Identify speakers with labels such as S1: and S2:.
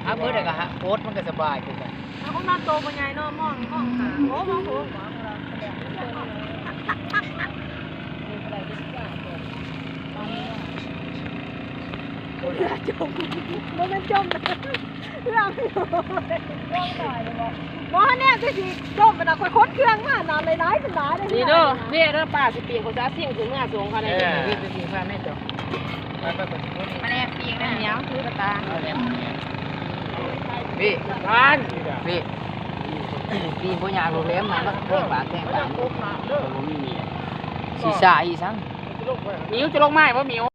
S1: ฮะเพื่อนก็ฮะโอ๊ตมันก็สบายคือกัน
S2: เอาของน้าโตปัญญาเนาะมองหาโอ้มองโหจมมันเป็นจมเรื่องว่าเนี่ยจะสิจมเป็นอะไรค้นเครื่องมานานเลยร้ายเป็นร้ายเลย
S3: นี่เด้อเด้อป้าสิปีเขาจะสิ่งถึงเมื่อสูงเขาได้
S1: พี่ไปกินข้าวแม่จบไป
S2: มาแลกปีกนะเหนียวคือกระตา
S1: พี่บ้านพี่พี่พ่อใหญ่โรงแรมมันแข่งปากแข่งปากสีสาอีสัง
S3: มิวจะลงไม้ป่ะมิว